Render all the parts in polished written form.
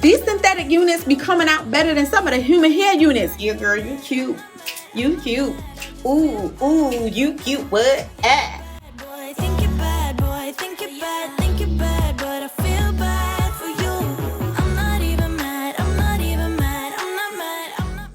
These synthetic units be coming out better than some of the human hair units. Yeah, girl, you cute. You cute. Ooh, ooh, you cute. What? Ah. Boy, think you're bad, boy, think you're bad, but I feel bad for you. I'm not even mad, I'm not even mad, I'm not mad, I'm not.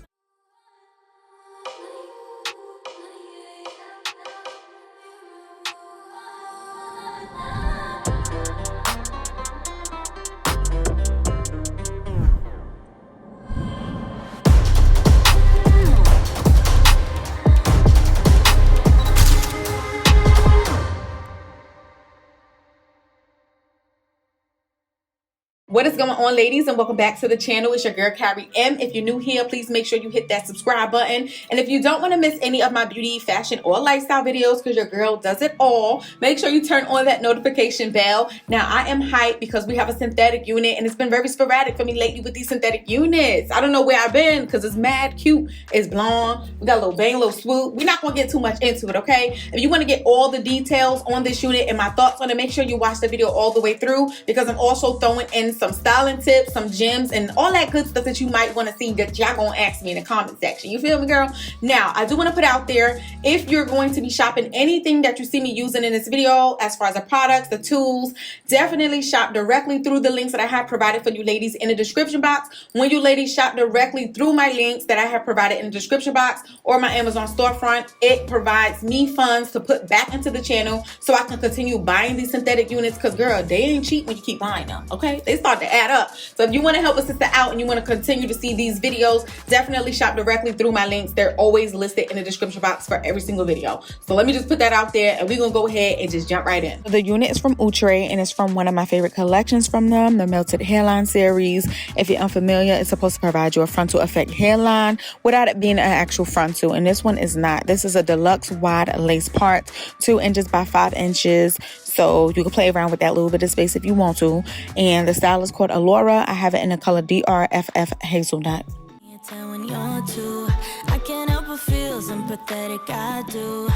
What is going on, ladies, and welcome back to the channel. It's your girl Carrie M. If you're new here, please make sure you hit that subscribe button, and if you don't want to miss any of my beauty, fashion, or lifestyle videos, because your girl does it all, make sure you turn on that notification bell. Now, I am hyped because we have a synthetic unit, and it's been very sporadic for me lately with these synthetic units. I don't know where I've been because it's mad cute. It's blonde. We got a little bang, a little swoop. We're not going to get too much into it, okay? If you want to get all the details on this unit and my thoughts on it, make sure you watch the video all the way through, because I'm also throwing in some styling tips, some gems, and all that good stuff that you might want to see that y'all gonna ask me in the comment section. You feel me, girl? Now, I do want to put out there, if you're going to be shopping anything that you see me using in this video, as far as the products, the tools, definitely shop directly through the links that I have provided for you ladies in the description box. When you ladies shop directly through my links that I have provided in the description box or my Amazon storefront, it provides me funds to put back into the channel so I can continue buying these synthetic units, because girl, they ain't cheap when you keep buying them, okay? They start to add up. So if you want to help a sister out and you want to continue to see these videos, definitely shop directly through my links. They're always listed in the description box for every single video. So let me just put that out there, and we're gonna go ahead and just jump right in. The unit is from Outre, and it's from one of my favorite collections from them, the Melted Hairline series. If you're unfamiliar, it's supposed to provide you a frontal effect hairline without it being an actual frontal, and this one is not. This is a deluxe wide lace part, 2 inches by 5 inches. So you can play around with that little bit of space if you want to. And the style is called Elora. I have it in the color DRFF Hazelnut. I can't help but feel sympathetic, I do.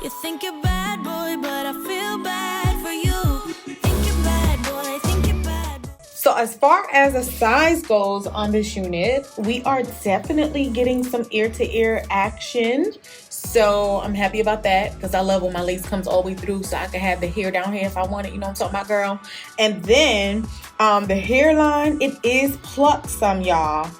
You think you're bad, boy, but I feel bad for you. Think you're bad, boy, think you're bad. So as far as the size goes on this unit, we are definitely getting some ear-to-ear action. So I'm happy about that, because I love when my lace comes all the way through so I can have the hair down here if I want it. You know what I'm talking about, girl? And then the hairline, it is plucked some, y'all,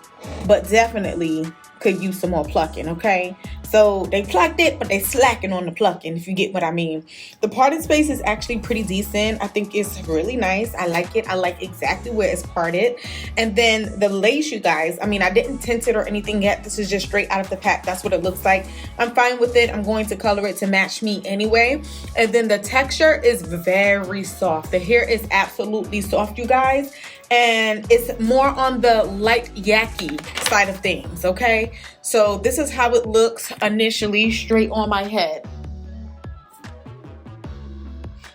but definitely could use some more plucking, okay? So they plucked it, but they slacking on the plucking, if you get what I mean. The parting space is actually pretty decent. I think it's really nice. I like it. I like exactly where it's parted. And then the lace, you guys, I mean, I didn't tint it or anything yet. This is just straight out of the pack. That's what it looks like. I'm fine with it. I'm going to color it to match me anyway. And then the texture is very soft. The hair is absolutely soft, you guys. And it's more on the light yaki side of things, okay? So this is how it looks initially straight on my head.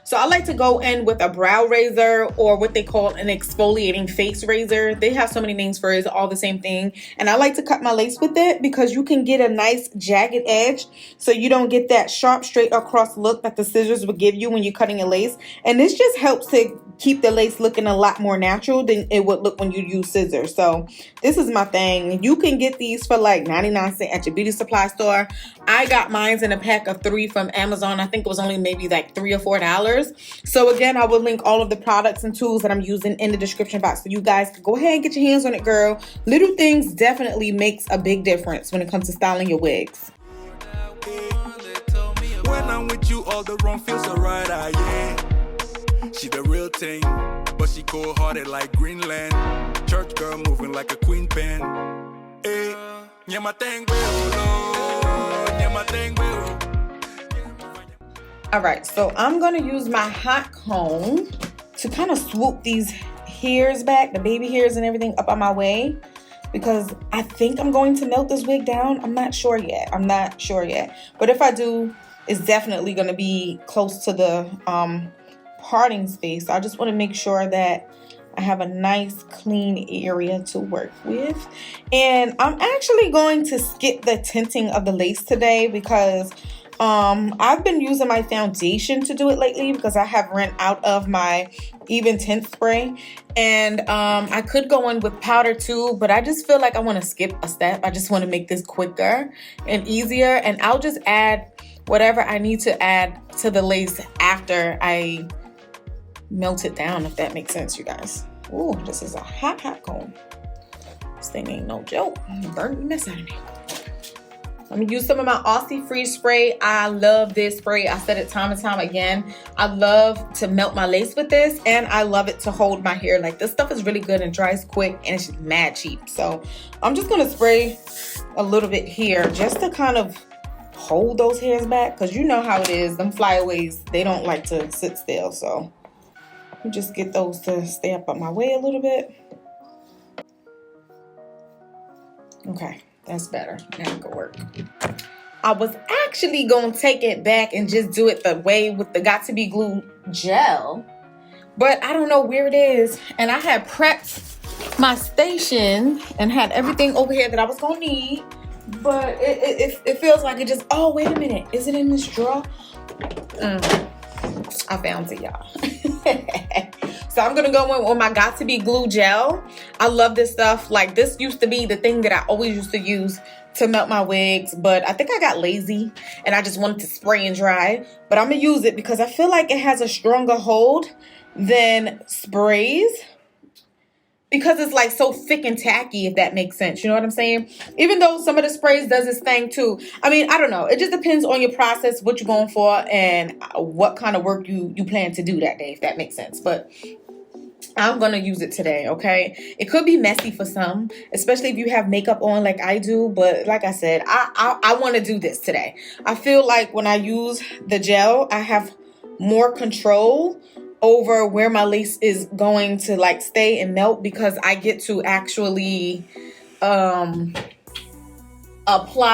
So I like to go in with a brow razor, or what they call an exfoliating face razor. They have so many names for it, it's all the same thing. And I like to cut my lace with it because you can get a nice jagged edge, so you don't get that sharp straight across look that the scissors would give you when you're cutting your lace. And this just helps to keep the lace looking a lot more natural than it would look when you use scissors. So this is my thing. You can get these for like 99 cents at your beauty supply store. I got mine in a pack of 3 from Amazon. I think it was only maybe like $3 or $4. So again, I will link all of the products and tools that I'm using in the description box, so you guys can go ahead and get your hands on it, girl. Little things definitely makes a big difference when it comes to styling your wigs. When I'm with you, all the wrong feels so right, yeah. She the real thing, but she cold-hearted like Greenland. Church girl moving like a queen pen. Hey, yeah, my thing will, yeah, my thing will. All right, so I'm gonna use my hot comb to kind of swoop these hairs back, the baby hairs and everything up on my way, because I think I'm going to melt this wig down. I'm not sure yet. But if I do, it's definitely gonna be close to the parting space. So I just want to make sure that I have a nice clean area to work with. And I'm actually going to skip the tinting of the lace today, because I've been using my foundation to do it lately because I have ran out of my even tint spray. And I could go in with powder too, but I just feel like I want to skip a step. I just want to make this quicker and easier. And I'll just add whatever I need to add to the lace after I melt it down, if that makes sense, you guys. Ooh, this is a hot comb. This thing ain't no joke. I'm burning the mess out of me. I'm gonna use some of my Aussie Freeze spray. I love this spray. I said it time and time again. I love to melt my lace with this, and I love it to hold my hair. Like, this stuff is really good and dries quick, and it's just mad cheap. So I'm just gonna spray a little bit here just to kind of hold those hairs back, because you know how it is. Them flyaways, they don't like to sit still. So you just get those to stay up on my way a little bit. Okay. That's better. Now it can work. I was actually going to take it back and just do it the way with the Got To Be Glue gel. But I don't know where it is. And I had prepped my station and had everything over here that I was going to need. But it feels like it just... Oh, wait a minute. Is it in this drawer? I found it, y'all. So I'm gonna go in with my Got To Be Glue gel. I love this stuff. Like, this used to be the thing that I always used to use to melt my wigs, but I think I got lazy and I just wanted to spray and dry. But I'm gonna use it because I feel like it has a stronger hold than sprays, because it's like so thick and tacky, if that makes sense. You know what I'm saying? Even though some of the sprays does this thing too. I mean, I don't know. It just depends on your process, what you're going for, and what kind of work you plan to do that day, if that makes sense. But I'm going to use it today, okay? It could be messy for some, especially if you have makeup on like I do. But like I said, I want to do this today. I feel like when I use the gel, I have more control over where my lace is going to like stay and melt, because I get to actually apply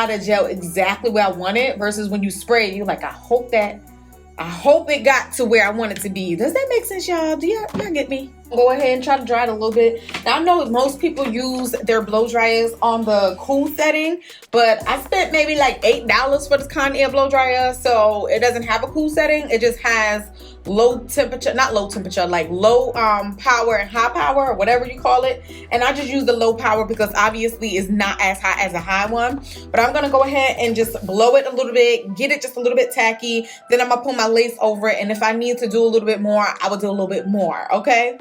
the gel exactly where I want it, versus when you spray, you're like, I hope it got to where I want it to be. Does that make sense, y'all? Do y'all get me? Go ahead and try to dry it a little bit. Now, I know most people use their blow dryers on the cool setting, but I spent maybe like $8 for this Conair blow dryer, so it doesn't have a cool setting. It just has low temperature, not low temperature, like low power and high power, or whatever you call it. And I just use the low power because obviously it's not as hot as a high one. But I'm gonna go ahead and just blow it a little bit, get it just a little bit tacky. Then I'm gonna put my lace over it, and if I need to do a little bit more, I will do a little bit more, okay?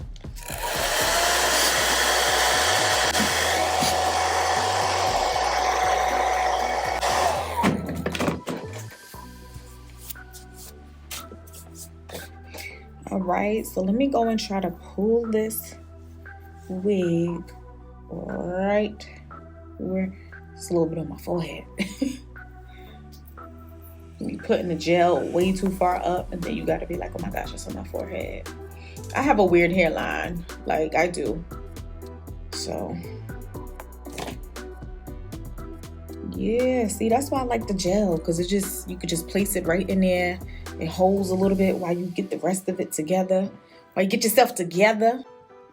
All right, so let me go and try to pull this wig right where it's a little bit on my forehead. You putting the gel way too far up, and then you got to be like, oh my gosh, it's on my forehead. I have a weird hairline, like I do. So yeah, see, that's why I like the gel, because it just, you could just place it right in there. It holds a little bit while you get the rest of it together, while you get yourself together.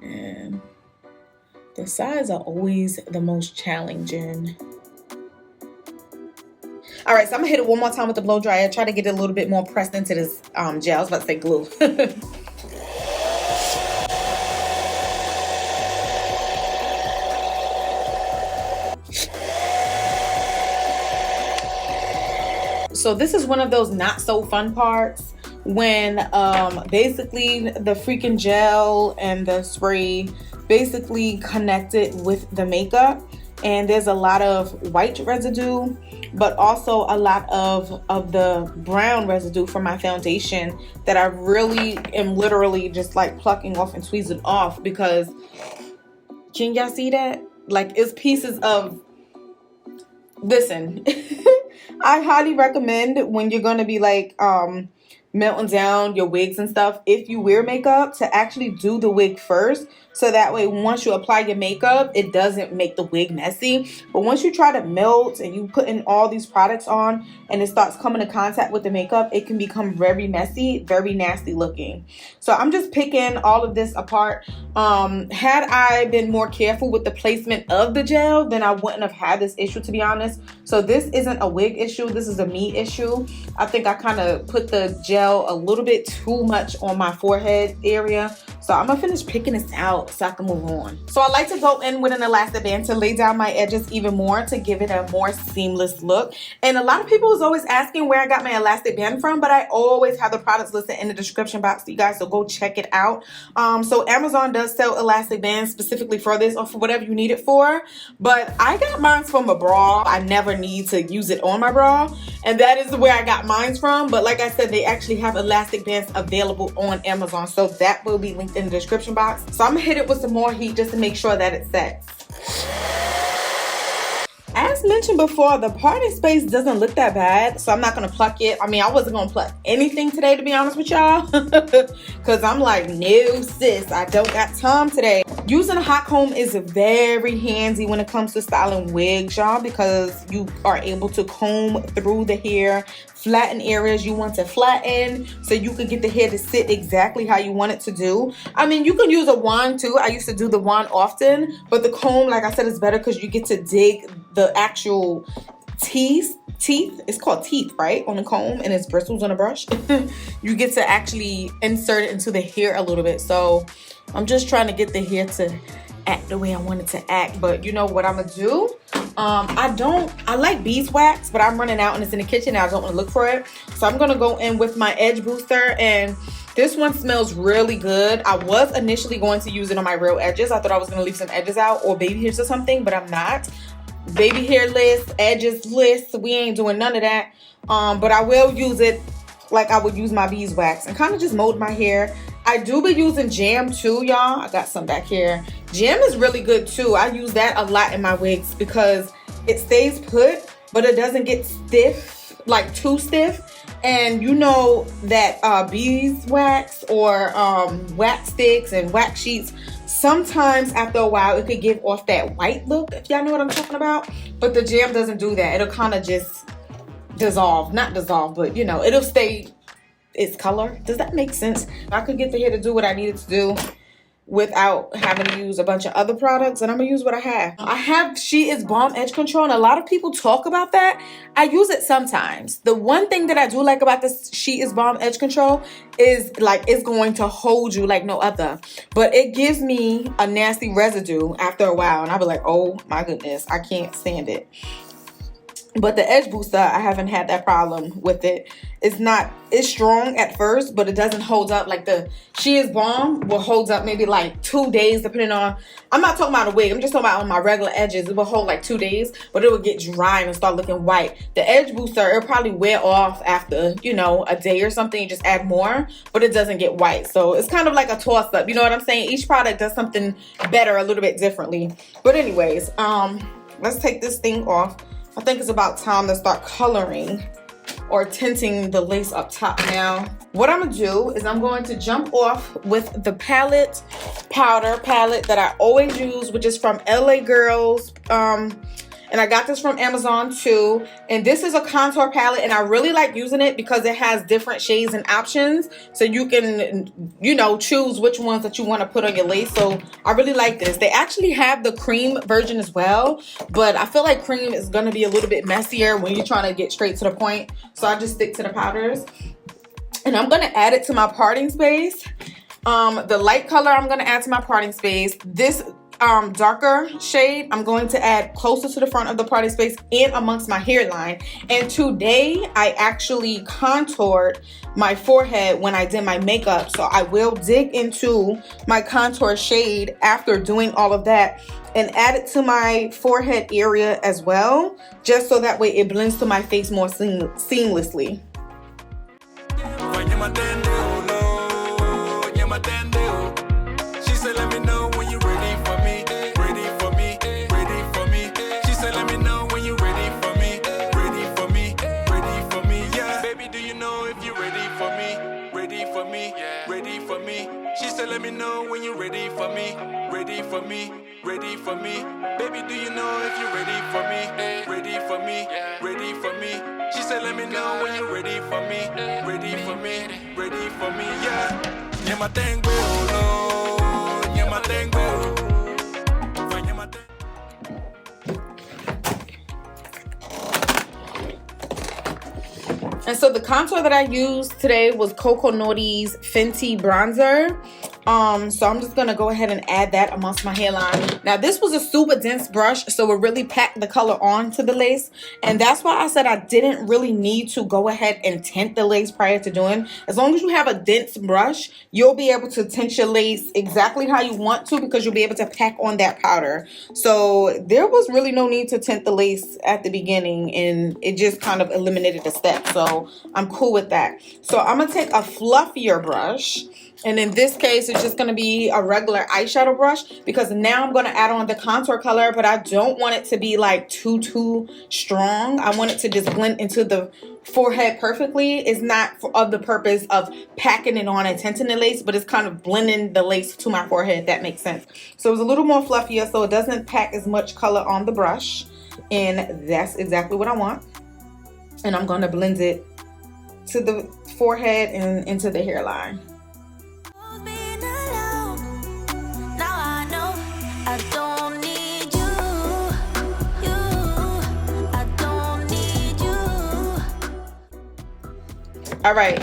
And the sides are always the most challenging. All right, so I'm gonna hit it one more time with the blow dryer. Try to get it a little bit more pressed into this gel. I was about to say glue. So this is one of those not so fun parts when basically the freaking gel and the spray basically connected with the makeup, and there's a lot of white residue, but also a lot of the brown residue from my foundation that I really am literally just like plucking off and tweezing off, because can y'all see that? Like, it's pieces of, listen, I highly recommend when you're going to be like melting down your wigs and stuff, if you wear makeup, to actually do the wig first, so that way once you apply your makeup, it doesn't make the wig messy. But once you try to melt and you put in all these products on and it starts coming in contact with the makeup, it can become very messy, very nasty looking. So I'm just picking all of this apart. Had I been more careful with the placement of the gel, then I wouldn't have had this issue, to be honest. So this isn't a wig issue, this is a me issue. I think I kind of put the gel a little bit too much on my forehead area. So I'm gonna finish picking this out so I can move on. So I like to go in with an elastic band to lay down my edges even more, to give it a more seamless look. And a lot of people is always asking where I got my elastic band from, but I always have the products listed in the description box for you guys, so go check it out. So Amazon does sell elastic bands specifically for this or for whatever you need it for, but I got mine from a bra. I never need to use it on my bra, and that is where I got mine from. But like I said, they actually have elastic bands available on Amazon, so that will be linked in the description box. So I'm gonna hit it with some more heat just to make sure that it sets. As mentioned before, the parting space doesn't look that bad, so I'm not gonna pluck it. I mean, I wasn't gonna pluck anything today, to be honest with y'all, because I'm like, no sis, I don't got time today. Using a hot comb is very handy when it comes to styling wigs, y'all, because you are able to comb through the hair, flatten areas you want to flatten, so you can get the hair to sit exactly how you want it to do. I mean, you can use a wand too. I used to do the wand often, but the comb, like I said, is better because you get to dig the actual teeth. It's called teeth, right, on the comb, and it's bristles on a brush. You get to actually insert it into the hair a little bit. So I'm just trying to get the hair to act the way I want it to act. But you know what I'm gonna do? I like beeswax, but I'm running out and it's in the kitchen and I don't want to look for it. So I'm gonna go in with my edge booster, and this one smells really good. I was initially going to use it on my real edges. I thought I was gonna leave some edges out or baby hairs or something, but I'm not. Baby hair list, edges list, we ain't doing none of that. But I will use it like I would use my beeswax and kind of just mold my hair. I do be using jam too, y'all. I got some back here. Jam is really good too. I use that a lot in my wigs because it stays put, but it doesn't get stiff, like too stiff. And you know that beeswax or wax sticks and wax sheets, sometimes after a while it could give off that white look, if y'all know what I'm talking about. But the jam doesn't do that. It'll kind of just dissolve, not dissolve, but you know, it'll stay its color. Does that make sense? I could get the hair to do what I needed to do without having to use a bunch of other products, and I'm gonna use what I have. I have She Is Balm Edge Control, and a lot of people talk about that. I use it sometimes. The one thing that I do like about this She Is Balm Edge Control is like it's going to hold you like no other, but it gives me a nasty residue after a while, and I'll be like, oh my goodness, I can't stand it. But the edge booster, I haven't had that problem with it. It's strong at first, but it doesn't hold up. Like the She Is Balm will hold up maybe like 2 days, depending on, I'm not talking about a wig, I'm just talking about on my regular edges. It will hold like 2 days, but it will get dry and start looking white. The edge booster, it'll probably wear off after, you know, a day or something. You just add more, but it doesn't get white. So it's kind of like a toss up, you know what I'm saying? Each product does something better a little bit differently. But anyways, let's take this thing off. I think it's about time to start coloring or tinting the lace up top now. What I'm gonna do is I'm going to jump off with the powder palette that I always use, which is from LA Girls. And I got this from Amazon too. And this is a contour palette, and I really like using it because it has different shades and options. So you can, you know, choose which ones that you want to put on your lace. So I really like this. They actually have the cream version as well, but I feel like cream is going to be a little bit messier when you're trying to get straight to the point. So I just stick to the powders. And I'm going to add it to my parting space. The light color I'm going to add to my parting space. This darker shade I'm going to add closer to the front of the parting space and amongst my hairline. And today I actually contoured my forehead when I did my makeup, so I will dig into my contour shade after doing all of that and add it to my forehead area as well, just so that way it blends to my face more seamlessly. She said, let me know when you're ready for me, ready for me, ready for me. She said, let me know when you're ready for me, ready for me, ready for me. Yeah, baby, do you know if you're ready for me? for me? Baby, do you know if you're ready for me? Ready for me, ready for me. She said, let me know when you're ready for me. Ready for me, ready for me, yeah. Nyama tengwe, oh no. Nyama tengwe, oh. Nyama tengwe. And so the contour that I used today was Coco Naughty's Fenty Bronzer. So I'm just gonna go ahead and add that amongst my hairline. Now this was a super dense brush, so it really packed the color onto the lace, and that's why I said I didn't really need to go ahead and tint the lace prior to doing. As long as you have a dense brush, you'll be able to tint your lace exactly how you want to, because you'll be able to pack on that powder. So there was really no need to tint the lace at the beginning, and it just kind of eliminated a step, so I'm cool with that. So I'm gonna take a fluffier brush, and in this case, it's just going to be a regular eyeshadow brush, because now I'm going to add on the contour color, but I don't want it to be like too strong. I want it to just blend into the forehead perfectly. It's not for the purpose of packing it on and tinting the lace, but it's kind of blending the lace to my forehead, if that makes sense. So it's a little more fluffier, so it doesn't pack as much color on the brush, and that's exactly what I want. And I'm going to blend it to the forehead and into the hairline. Being alone. Now I know I don't need you. I don't need you. All right,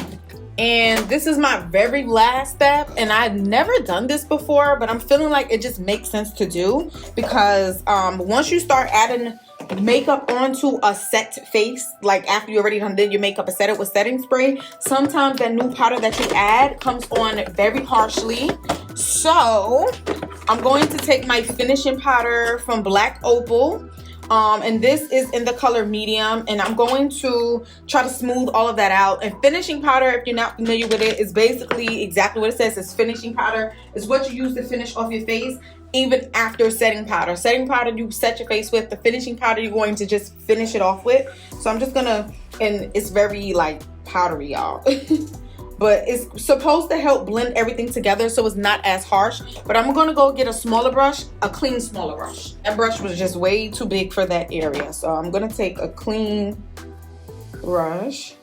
and this is my very last step, and I've never done this before, but I'm feeling like it just makes sense to do, because once you start adding makeup onto a set face, like after you already did your makeup and set it with setting spray, sometimes that new powder that you add comes on very harshly. So I'm going to take my finishing powder from Black Opal, and this is in the color medium, and I'm going to try to smooth all of that out. And finishing powder, if you're not familiar with it, is basically exactly what it says. It's finishing powder. It's what you use to finish off your face, even after setting powder. Setting powder you set your face with. The finishing powder you're going to just finish it off with. So I'm just gonna, and it's very like powdery, y'all. But it's supposed to help blend everything together so it's not as harsh. But I'm gonna go get a smaller brush, a clean smaller brush. That brush was just way too big for that area. So I'm gonna take a clean brush.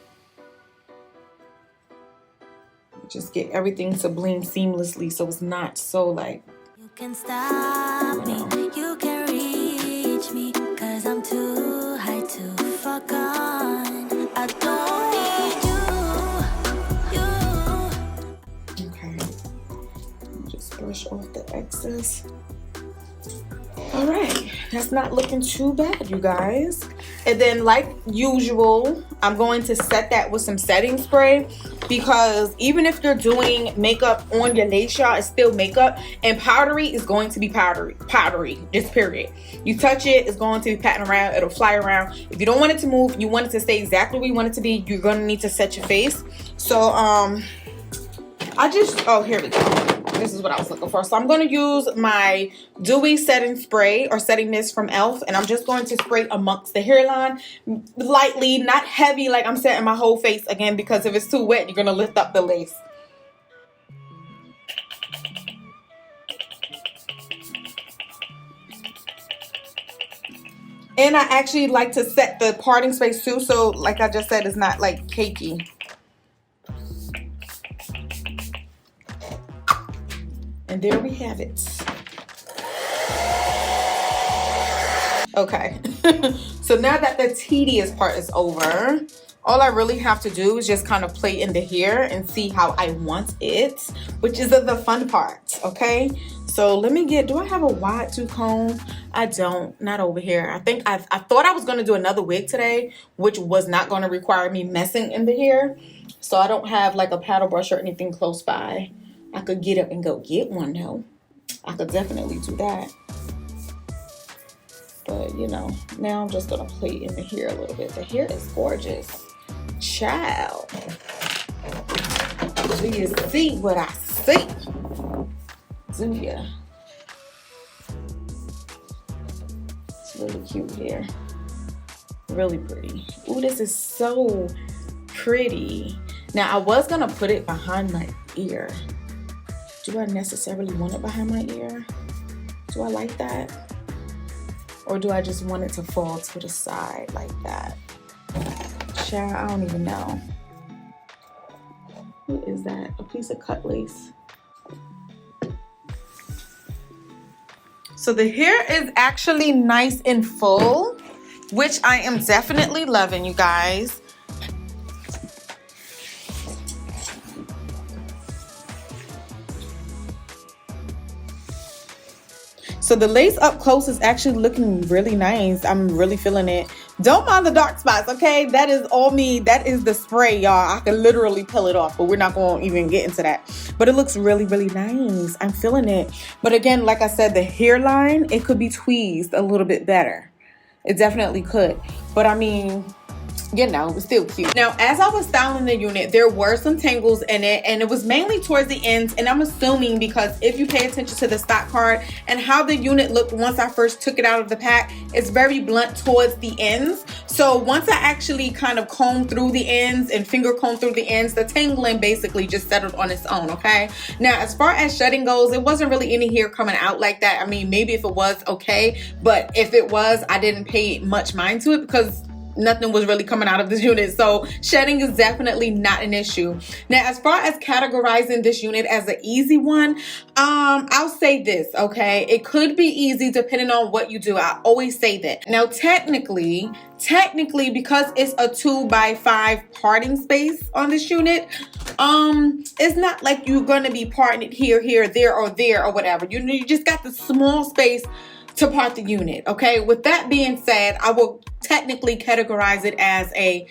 Just get everything to blend seamlessly so it's not so like, You can stop me, you can reach me, 'cause I'm too high to fuck on. I don't need you. okay. Just brush off the excess. All right, that's not looking too bad, you guys. And then like usual, I'm going to set that with some setting spray, because even if you're doing makeup on your lace, y'all, it's still makeup, and powdery is going to be powdery, just period. You touch it, it's going to be patting around, it'll fly around. If you don't want it to move, you want it to stay exactly where you want it to be, you're gonna need to set your face. So oh, here we go. This is what I was looking for. So I'm going to use my dewy setting spray or setting mist from e.l.f. and I'm just going to spray amongst the hairline lightly, not heavy like I'm setting my whole face again, because if it's too wet, you're going to lift up the lace. And I actually like to set the parting space too, so like I just said, it's not like cakey. And there we have it. Okay, so now that the tedious part is over, all I really have to do is just kind of play in the hair and see how I want it, which is the fun part, okay? So let me get, do I have a wide tooth comb? I don't, not over here. I think I thought I was gonna do another wig today, which was not gonna require me messing in the hair. So I don't have like a paddle brush or anything close by. I could get up and go get one though. I could definitely do that. But you know, now I'm just gonna play in the hair a little bit. The hair is gorgeous. Child. Do you see what I see? Do ya? It's really cute hair. Really pretty. Ooh, this is so pretty. Now I was gonna put it behind my ear. Do I necessarily want it behind my ear? Do I like that? Or do I just want it to fall to the side like that? Child, I don't even know. What is that? A piece of cut lace. So the hair is actually nice and full, which I am definitely loving, you guys. So the lace up close is actually looking really nice. I'm really feeling it. Don't mind the dark spots, okay? That is all me. That is the spray, y'all. I can literally peel it off, but we're not going to even get into that. But it looks really, really nice. I'm feeling it. But again, like I said, the hairline, it could be tweezed a little bit better. It definitely could. But I mean, you know, it was still cute. Now, as I was styling the unit, there were some tangles in it, and it was mainly towards the ends. And I'm assuming because if you pay attention to the stock card and how the unit looked once I first took it out of the pack, it's very blunt towards the ends. So once I actually kind of combed through the ends and finger combed through the ends, the tangling basically just settled on its own, okay? Now, as far as shedding goes, it wasn't really any hair coming out like that. I mean, maybe if it was, okay. But if it was, I didn't pay much mind to it because nothing was really coming out of this unit. So shedding is definitely not an issue. Now, as far as categorizing this unit as an easy one, I'll say this, okay? It could be easy depending on what you do. I always say that. Now, technically, because it's a 2x5 parting space on this unit, it's not like you're gonna be parting it here, there, or whatever. You just got the small space to part the unit, okay? With that being said, I will technically categorize it as a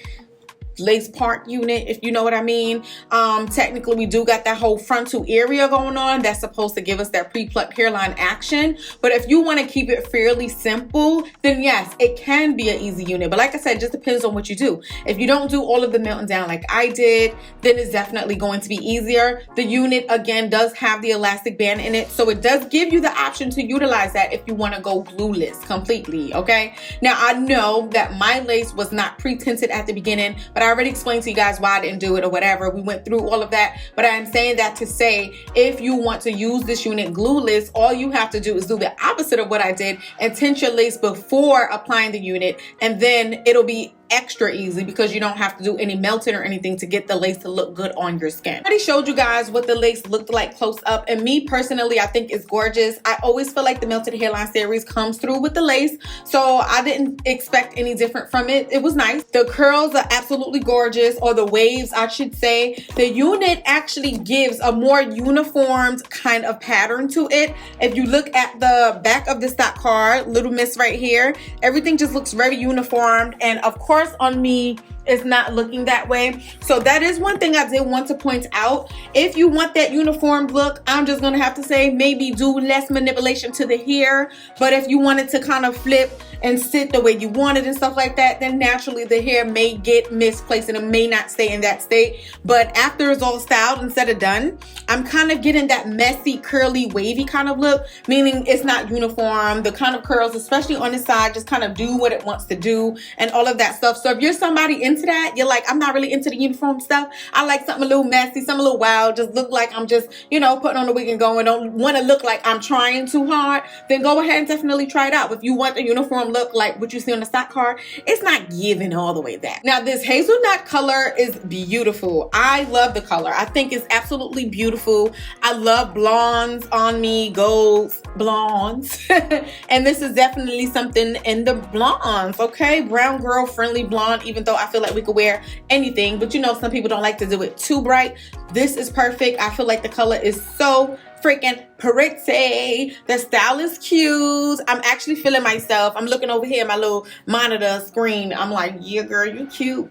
lace part unit, if you know what I mean. Technically, we do got that whole frontal area going on that's supposed to give us that pre-plucked hairline action. But if you want to keep it fairly simple, then yes, it can be an easy unit. But like I said, it just depends on what you do. If you don't do all of the melting down like I did, then it's definitely going to be easier. The unit, again, does have the elastic band in it, so it does give you the option to utilize that if you want to go glueless completely, okay? Now, I know that my lace was not pre-tinted at the beginning, but I already explained to you guys why I didn't do it or whatever. We went through all of that, but I'm saying that to say, if you want to use this unit glueless, all you have to do is do the opposite of what I did and tint your lace before applying the unit, and then it'll be extra easy because you don't have to do any melting or anything to get the lace to look good on your skin. I already showed you guys what the lace looked like close up, and me personally, I think it's gorgeous. I always feel like the Melted Hairline series comes through with the lace, so I didn't expect any different from it. It was nice. The curls are absolutely gorgeous, or the waves, I should say. The unit actually gives a more uniformed kind of pattern to it. If you look at the back of the stock card, little miss right here, everything just looks very uniformed, and of course on me it's not looking that way. So that is one thing I did want to point out. If you want that uniform look, I'm just gonna have to say maybe do less manipulation to the hair. But if you want it to kind of flip and sit the way you want it and stuff like that, then naturally the hair may get misplaced and it may not stay in that state. But after it's all styled and said and done, I'm kind of getting that messy, curly, wavy kind of look, meaning it's not uniform. The kind of curls, especially on the side, just kind of do what it wants to do and all of that stuff. So if you're somebody into that, you're like, I'm not really into the uniform stuff, I like something a little messy, something a little wild, just look like I'm just, you know, putting on the wig and going, don't want to look like I'm trying too hard, then go ahead and definitely try it out. If you want the uniform look like what you see on the stock card, it's not giving all the way that. Now, this hazelnut color is beautiful. I love the color. I think it's absolutely beautiful. I love blondes on me, golds, blondes. And this is definitely something in the blondes, okay? Brown girl friendly blonde, even though I feel like we could wear anything, but you know, some people don't like to do it too bright. This is perfect. I feel like the color is so freaking pretty. The style is cute. I'm actually feeling myself. I'm looking over here at my little monitor screen. I'm like, yeah, girl, you cute.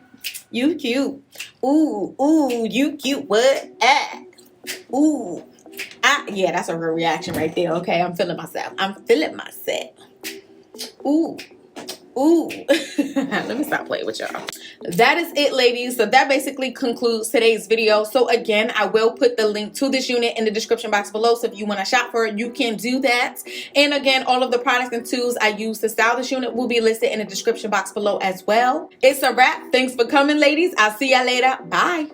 You cute. Ooh, ooh, you cute. What? Ah. Ooh. Ah, yeah, that's a real reaction right there. Okay, I'm feeling myself. I'm feeling myself. Ooh. Ooh. Let me stop playing with y'all. That is it, ladies. So that basically concludes today's video. So again, I will put the link to this unit in the description box below, so if you want to shop for it, you can do that. And again, all of the products and tools I use to style this unit will be listed in the description box below as well. It's a wrap. Thanks for coming, ladies. I'll see y'all later. Bye.